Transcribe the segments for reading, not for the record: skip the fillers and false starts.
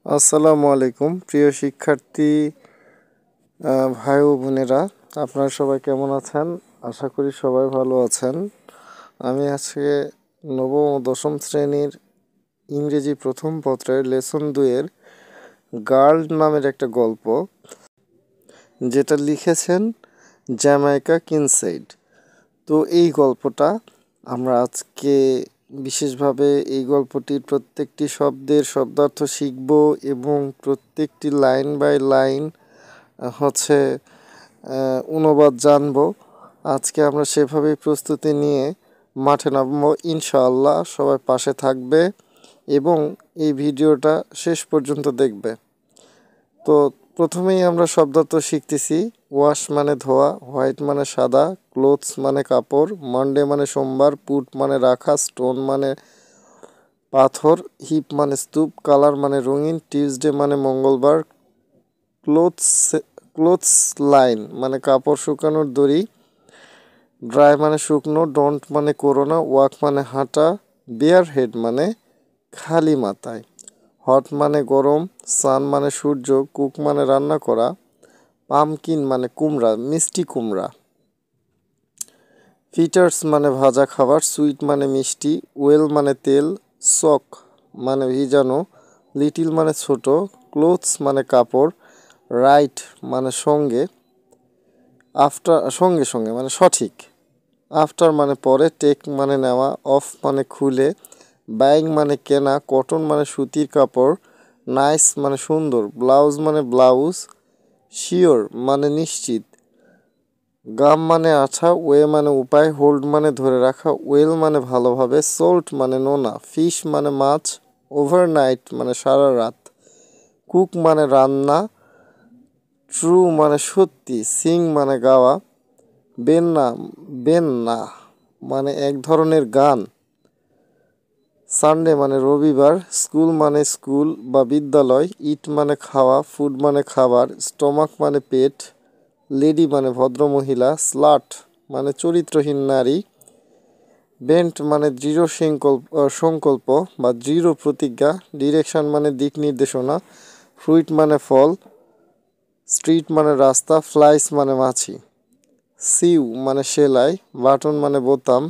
আসসালামু আলাইকুম প্রিয় শিক্ষার্থী ভাই ও বোনেরা, আপনারা সবাই কেমন আছেন? আশা করি সবাই ভালো আছেন। আমি আজকে নবম ও দশম শ্রেণীর ইংরেজি প্রথম পত্রের লেসন 2-এর গার্ল নামের একটা গল্প, যেটা লিখেছেন জ্যামাইকা কিনসেইড। তো এই গল্পটা আমরা আজকে বিশেষভাবে এই গল্পটির প্রত্যেকটি শব্দের শব্দার্থ শিখব এবং প্রত্যেকটি লাইন বাই লাইন অনুবাদ জানব। আজকে আমরা সেভাবেই প্রস্তুতি নিয়ে মাঠে নামবো ইনশাআল্লাহ। সবাই পাশে থাকবে এবং এই ভিডিওটা শেষ পর্যন্ত দেখবে। তো প্রথমেই আমরা শব্দার্থ শিখতেছি। ওয়াশ মানে ধোয়া, হোয়াইট মানে সাদা, ক্লোথস মানে কাপড়, মানডে মানে সোমবার, পুট মানে রাখা, স্টোন মানে পাথর, হিপ মানে স্তূপ, কালার মানে রঙিন, টিউসডে মানে মঙ্গলবার, ক্লোথস লাইন মানে কাপড় শুকানোর দড়ি, ড্রাই মানে শুকনো, ডোন্ট মানে করোনা, ওয়াক মানে হাঁটা, বেয়ার হেড মানে খালি মাথায়, হট মানে গরম, সান মানে সূর্য, কুক মানে রান্না করা, পামকিন মানে কুমড়া, মিষ্টি কুমড়া, ফিটার্স মানে ভাজা খাবার, সুইট মানে মিষ্টি, ওয়েল মানে তেল, সক মানে ভিজানো, লিটিল মানে ছোট, ক্লোথস মানে কাপড়, রাইট মানে সঙ্গে, আফটার সঙ্গে সঙ্গে মানে সঠিক, আফটার মানে পরে, টেক মানে নেওয়া, অফ মানে খুলে, বাইং মানে কেনা, কটন মানে সুতির কাপড়, নাইস মানে সুন্দর, ব্লাউজ মানে ব্লাউজ, শিওর মানে নিশ্চিত, গাম মানে আঠা, ওয়ে মানে উপায়, হোল্ড মানে ধরে রাখা, ওয়েল মানে ভালোভাবে, সল্ট মানে নোনা, ফিশ মানে মাছ, ওভারনাইট মানে সারা রাত, কুক মানে রান্না, ট্রু মানে সত্যি, সিং মানে গাওয়া, বেন না মানে এক ধরনের গান, সানডে মানে রবিবার, স্কুল মানে স্কুল বা বিদ্যালয়, ইট মানে খাওয়া, ফুড মানে খাবার, স্টমাক মানে পেট, লেডি মানে ভদ্রমহিলা, স্লাট মানে চরিত্রহীন নারী, বেন্ট মানে দৃঢ় সংকল্প বা দৃঢ় প্রতিজ্ঞা, ডিরেকশন মানে দিক নির্দেশনা, ফ্রুইট মানে ফল, স্ট্রিট মানে রাস্তা, ফ্লাইস মানে মাছি, সিউ মানে সেলাই, বাটন মানে বোতাম,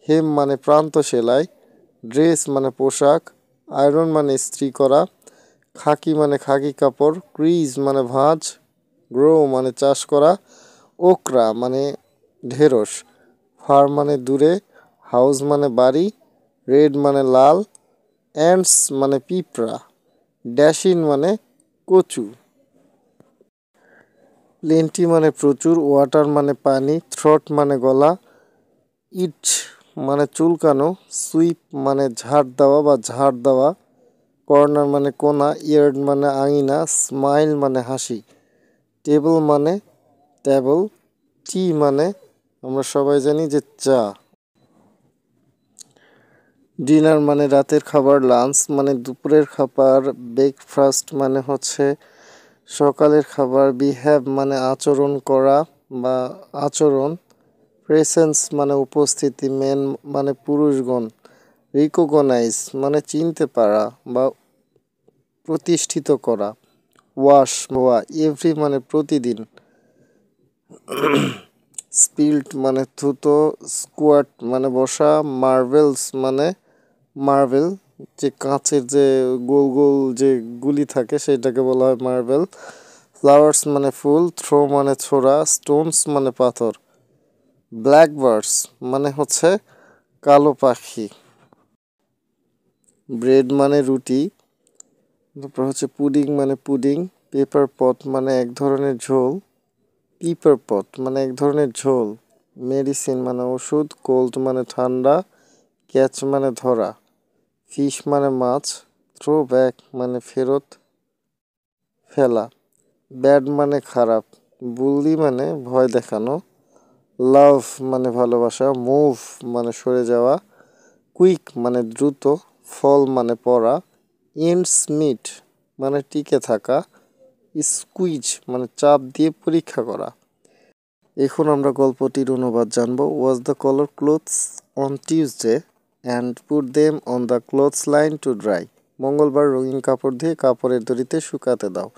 হেম মানে প্রান্ত সেলাই, ড্রেস মানে পোশাক, আয়রন মানে ইস্ত্রি করা, খাকি মানে খাকি কাপড়, ক্রিজ মানে ভাঁজ, গ্রো মানে চাষ করা, ওকরা মানে ঢেঁড়স, ফার মানে দূরে, হাউস মানে বাড়ি, রেড মানে লাল, অ্যান্টস মানে পিঁপড়া, ড্যাশিন মানে কচু, প্লেন্টি মানে প্রচুর, ওয়াটার মানে পানি, থ্রট মানে গলা, ইট মানে চুলকানো, সুইপ মানে ঝাড় দেওয়া বা ঝাড় দেওয়া, কর্নার মানে কোনা, ইয়ার্ড মানে আঙিনা, স্মাইল মানে হাসি, টেবল মানে টেবল, টি মানে আমরা সবাই জানি যে চা, ডিনার মানে রাতের খাবার, লাঞ্চ মানে দুপুরের খাবার, ব্রেকফাস্ট মানে সকালের খাবার, বিহেভ মানে আচরণ করা বা আচরণ, প্রেসেন্স মানে উপস্থিতি, মেন মানে পুরুষগণ, রিকগনাইজ মানে চিনতে পারা বা প্রতিষ্ঠিত করা, ওয়াশ ধোয়া, এভরি মানে প্রতিদিন, স্পিল্ট মানে থুতো, স্কোয়াট মানে বসা, মার্বেলস মানে মার্বেল যে কাঁচের যে গোল গোল যে গুলি থাকে সেটাকে বলা হয় মার্বেল, ফ্লাওয়ার্স মানে ফুল, থ্রো মানে ছোড়া, স্টোনস মানে পাথর, ব্ল্যাকবার্ডস মানে কালো পাখি, ব্রেড মানে রুটি, তারপর পুডিং মানে পুডিং, পেপার পট মানে এক ধরনের ঝোল, পিপার পট মানে এক ধরনের ঝোল, মেডিসিন মানে ওষুধ, কোল্ড মানে ঠান্ডা, ক্যাচ মানে ধরা, ফিশ মানে মাছ, থ্রো ব্যাক মানে ফেরত ফেলা, ব্যাড মানে খারাপ, বুলি মানে ভয় দেখানো, লাভ মানে ভালোবাসা, মুভ মানে সরে যাওয়া, কুইক মানে দ্রুত, ফল মানে পড়া, ইন্ডস মিট মানে টিকে থাকা, স্কুইজ মানে চাপ দিয়ে পরীক্ষা করা। এখন আমরা গল্পটির অনুবাদ জানব। Wash the colour clothes on Tuesday and put them on the clothes line to dry. মঙ্গলবার রঙিন কাপড় দিয়ে কাপড়ের দড়িতে শুকাতে দাও।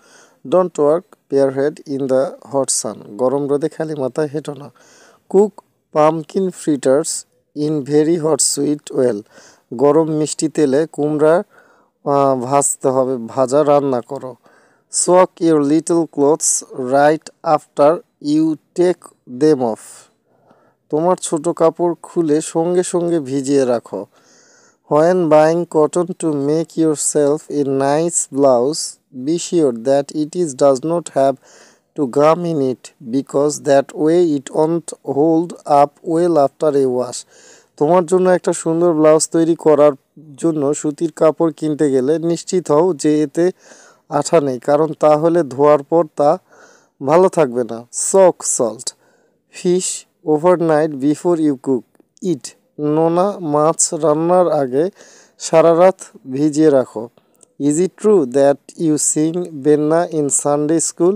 Don't work bareheaded in the hot sun, গরম রোদে খালি মাথায় হেঁটো না। Cook pumpkin fritters in very hot sweet oil, গরম মিষ্টি তেলে কুমড়া ভাজা রান্না করো। Soak your little clothes right after you take them off, তোমার ছোট কাপড় খুলে সঙ্গে সঙ্গে ভিজিয়ে রাখো। When buying cotton to make yourself a nice blouse, be sure that does not have to gum in it, because that way it won't hold up well after a wash. তোমার জন্য একটা সুন্দর ব্লাউজ তৈরি করার জন্য সুতির কাপড় কিনতে গেলে নিশ্চিত হও যে এতে আঠা নেই, কারণ তাহলে ধোয়ার পর তা ভালো থাকবে না। Soak salt fish overnight before you cook it, নোনা মাছ রান্নার আগে সারা রাত ভিজিয়ে রাখো। Is it true that you sing benna in Sunday school,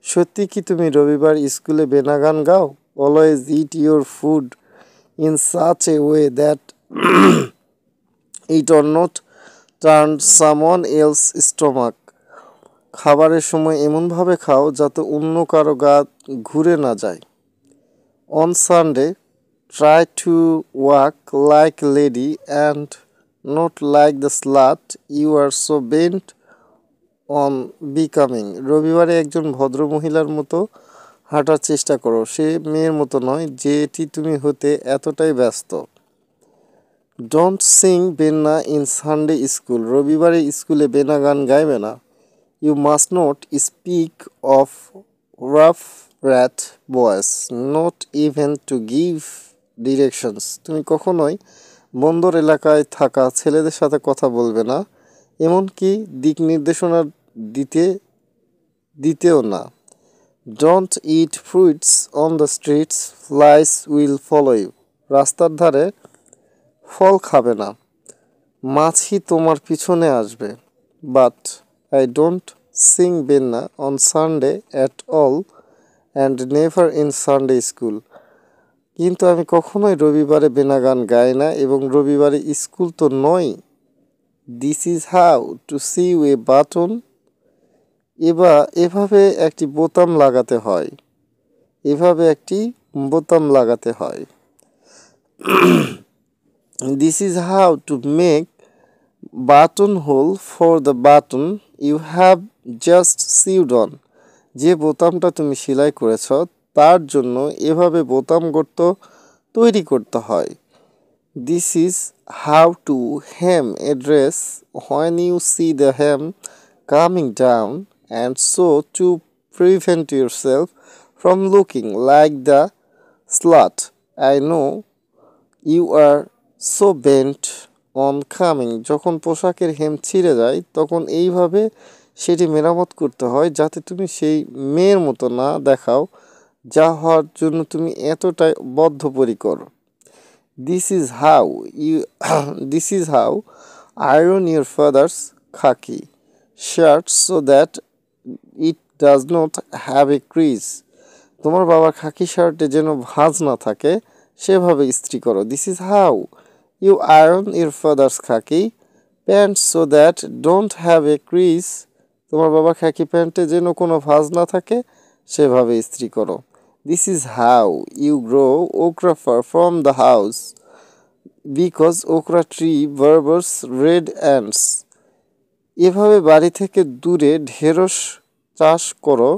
সত্যি কি তুমি রবিবার স্কুলে বেনা গান গাও? Always eat your food in such a way that it or not turn someone else stomach, খাবারের সময় এমনভাবে খাও যাতে অন্য কারো গা ঘুরে না যায়। On Sunday try to walk like a lady and not like the slut you are so bent on becoming. রবিবারে একজন ভদ্র মহিলার মতো হাঁটার চেষ্টা করো, সে মেয়ের মতো নয় যেটি তুমি হতে এতটাই ব্যস্ত। Don't sing benna in Sunday school, রবিবারে স্কুলে বেনা গান গাইবে না। You must not speak of wharf rat boys, not even to give directions, তুমি কখনোই বন্দর এলাকায় থাকা ছেলেদের সাথে কথা বলবে না, এমনকি দিক নির্দেশনা দিতেও না। Don't eat fruits on the streets, flies will follow you, রাস্তার ধারে ফল খাবে না, মাছি তোমার পিছনে আসবে। But I don't sing benna on Sunday at all and never in Sunday school, কিন্তু আমি কখনোই রবিবারে বেনা গান গাই না এবং রবিবারে স্কুল তো নয়। This is how to sew a button, এভাবে একটি বোতাম লাগাতে হয়, this is how to make button hole for the button you have just sewed on, যে বোতামটা তুমি সেলাই করেছ তার জন্য এভাবে বোতাম গর্ত তৈরি করতে হয়। This is how to hem a dress when you see the hem coming down, and so to prevent yourself from looking like the slut I know you are so bent on coming, যখন পোশাকের হেম ছিঁড়ে যায় তখন এইভাবে সেটি মেরামত করতে হয় যাতে তুমি সেই মেয়ের মতো না দেখাও যা হওয়ার জন্য তুমি এতটাই বদ্ধপরিকর। This is how iron your father's khaki shirt so that it does not have a crease, তোমার বাবার খাকি শার্টে যেন ভাঁজ না থাকে সেভাবে ইস্ত্রি করো। This is how you iron your father's khaki pants so that don't have a crease, তোমার বাবার খাকি প্যান্টে যেন কোনো ভাঁজ না থাকে সেভাবে ইস্ত্রি করো। This is how you grow okra far from the house, because okra tree barbers red ants, এভাবে বাড়ি থেকে দূরে ঢেঁড়স চাষ করো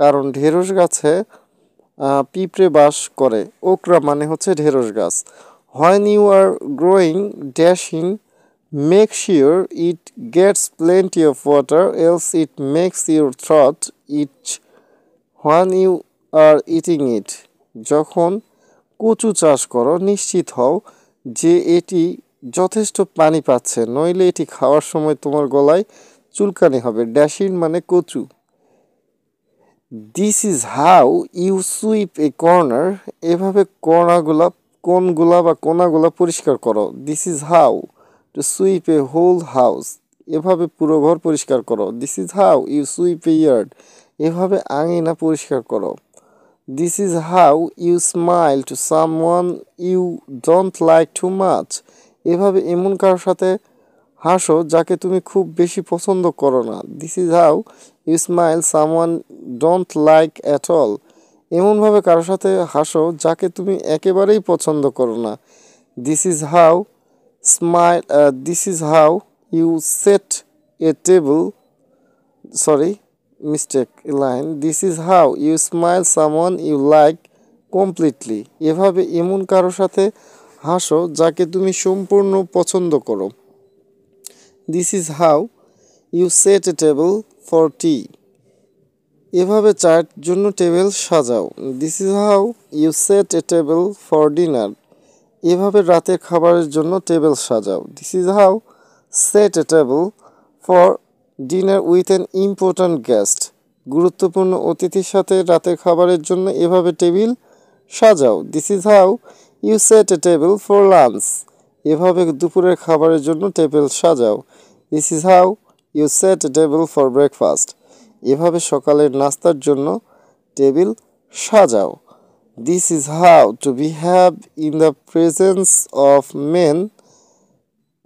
কারণ ঢেঁড়স গাছে পিঁপড়ে বাস করে। ওকরা মানে হচ্ছে ঢেঁড়স গাছ। When you are growing dasheen, make sure it gets plenty of water, else it makes your throat itch when you are eating it, যখন কচু চাষ করো নিশ্চিত হও যে এটি যথেষ্ট পানি পাচ্ছে, নইলে এটি খাওয়ার সময় তোমার গলায় চুলকানি হবে। ড্যাশিং মানে কচু। This is how you sweep a corner, এভাবে কোনাগুলা পরিষ্কার করো। This is how to sweep a whole house, এভাবে পুরো ঘর পরিষ্কার করো। This is how you sweep a yard, এভাবে আঙিনা পরিষ্কার করো। This is how you smile to someone you don't like too much, এভাবে এমন কারোর সাথে হাসো যাকে তুমি খুব বেশি পছন্দ করো না। This is how you smile someone don't like at all. এমনভাবে কারোর সাথে হাসো যাকে তুমি একেবারেই পছন্দ করো না। This is how smile this is how you set a table sorry mistake line this is how you smile someone you like completely. এভাবে এমন কারোর সাথে হাসো যাকে তুমি সম্পূর্ণ পছন্দ করো। This is how you set a table for tea. এভাবে চায়ের জন্য টেবিল সাজাও। This is how you set a table for dinner. এভাবে রাতের খাবারের জন্য টেবিল সাজাও। This is how set a table for dinner with an important guest. গুরুত্বপূর্ণ অতিথির সাথে রাতের খাবারের জন্য এভাবে টেবিল সাজাও। This is how you set a table for lunch. এভাবে দুপুরের খাবারের জন্য টেবিল সাজাও। This is how you set a table for breakfast. এভাবে সকালের নাস্তার জন্য টেবিল সাজাও। This is how to behave in the presence of men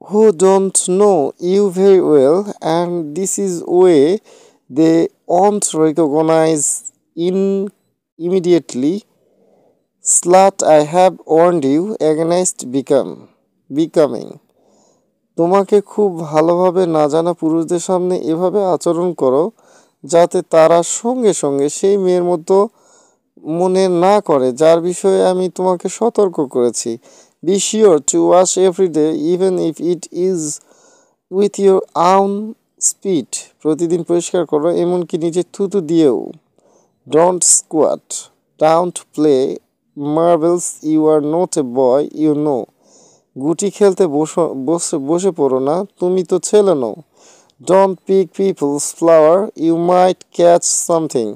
who don't know you very well, and this is way they won't recognize in immediately. Slut, I have warned you against becoming. তোমাকে খুব ভালোভাবে না জানা পুরুষদের সামনে এভাবে আচরণ করো যাতে তারা সঙ্গে সঙ্গে সেই মেয়ের মতো মনে না করে যার বিষয়ে আমি তোমাকে সতর্ক করেছি। Be sure to wash every day even if it is with your own spit. প্রতিদিন পরিষ্কার করো এমনকি নিজের থুতু দিয়েও। Don't squat down to play marbles, you are not a boy you know. গুটি খেলতে বসে পড়ো না, তুমি তো ছেলে নও। Don't pick people's flowers, you might catch something.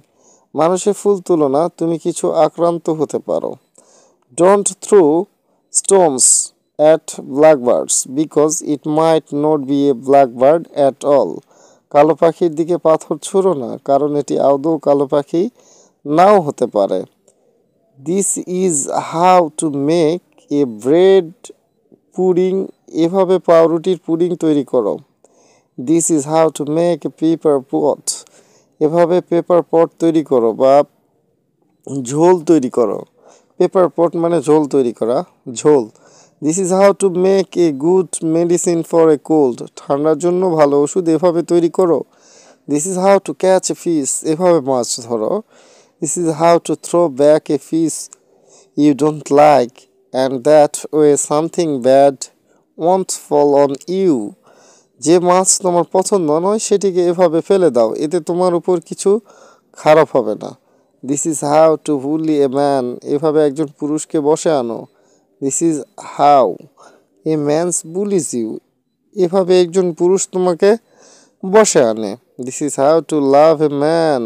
মানুষের ফুল তুলো না, তুমি কিছু আক্রান্ত হতে পারো। Don't throw stones at blackbirds because it might not be a blackbird at all. কালো পাখির দিকে পাথর ছুঁড়ো না, কারণ এটি আদৌ কালো পাখি নাও হতে পারে। This is how to make a bread pudding. এভাবে পাউরুটির পুডিং তৈরি করো। This is how to make a pepper pot. এভাবে পেপার পট তৈরি করো বা ঝোল তৈরি করো। পেপার পট মানে ঝোল তৈরি করা, ঝোল। This is how to make a good medicine for a cold. ঠান্ডার জন্য ভালো ওষুধ এভাবে তৈরি করো। This is how to catch a fish. এভাবে মাছ ধরো। This is how to throw back a fish you don't like, and that way something bad won't fall on you. যে মাছ তোমার পছন্দ নয় সেটিকে এভাবে ফেলে দাও, এতে তোমার উপর কিছু খারাপ হবে না। This is how to bully a man. এভাবে একজন পুরুষকে বশে আনো। This is how a man's bullies you. এভাবে একজন পুরুষ তোমাকে বশে আনে। This is how to love a man,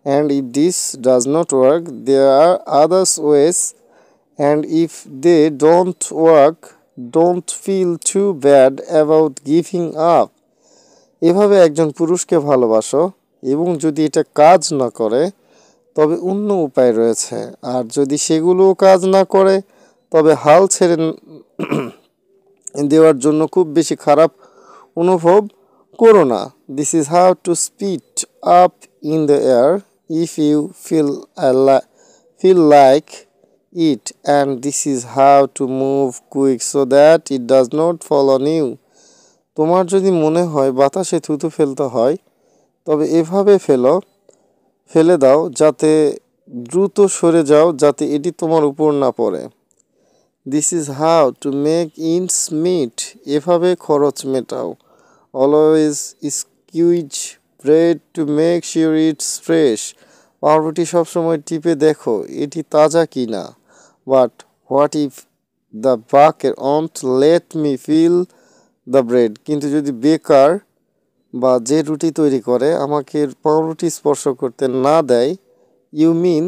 and if this does not work there are others ways, and if they don't work don't feel too bad about giving up. এভাবে একজন পুরুষকে ভালোবাসো, এবং যদি এটা কাজ না করে তবে অন্য উপায় রয়েছে, আর যদি সেগুলোও কাজ না করে তবে হাল ছেড়ে দেওয়ার জন্য খুব বেশি খারাপ অনুভব করো না। This is how to spit up in the air if you feel like it, and this is how to move quick so that it does not fall on you. তোমার যদি মনে হয় বাতাসে থুতু ফেলতে হয় তবে এভাবে ফেলে দাও যাতে দ্রুত সরে যাও, যাতে এটি তোমার উপর না পড়ে। This is how to make ends meet. এভাবে খরচ মেটাও। Always squeeze bread to make sure it's fresh. পাউরুটি সবসময় টিপে দেখো এটি তাজা কি না। But what if the baker won't let me feel the bread. কিন্তু যদি বেকার বা যে রুটি তৈরি করে আমাকে পাউরুটি স্পর্শ করতে না দেয়। You mean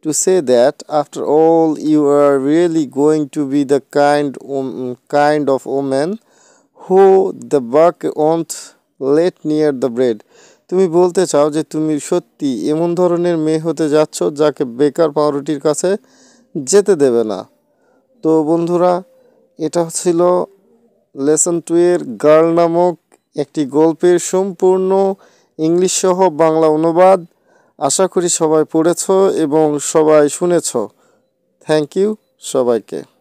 to say that after all you are really going to be the kind of woman who the baker won't let near the bread. তুমি বলতে চাও যে তুমি সত্যি এমন ধরনের মেয়ে হতে যাচ্ছ যাকে বেকার পাউরুটির কাছে যেতে দেবে না। তো বন্ধুরা, এটা ছিল লেসন 2 এর গার্ল নামক একটি গল্পের সম্পূর্ণ ইংলিশ সহ বাংলা অনুবাদ। আশা করি সবাই পড়েছ এবং সবাই শুনেছ। থ্যাংক ইউ সবাইকে।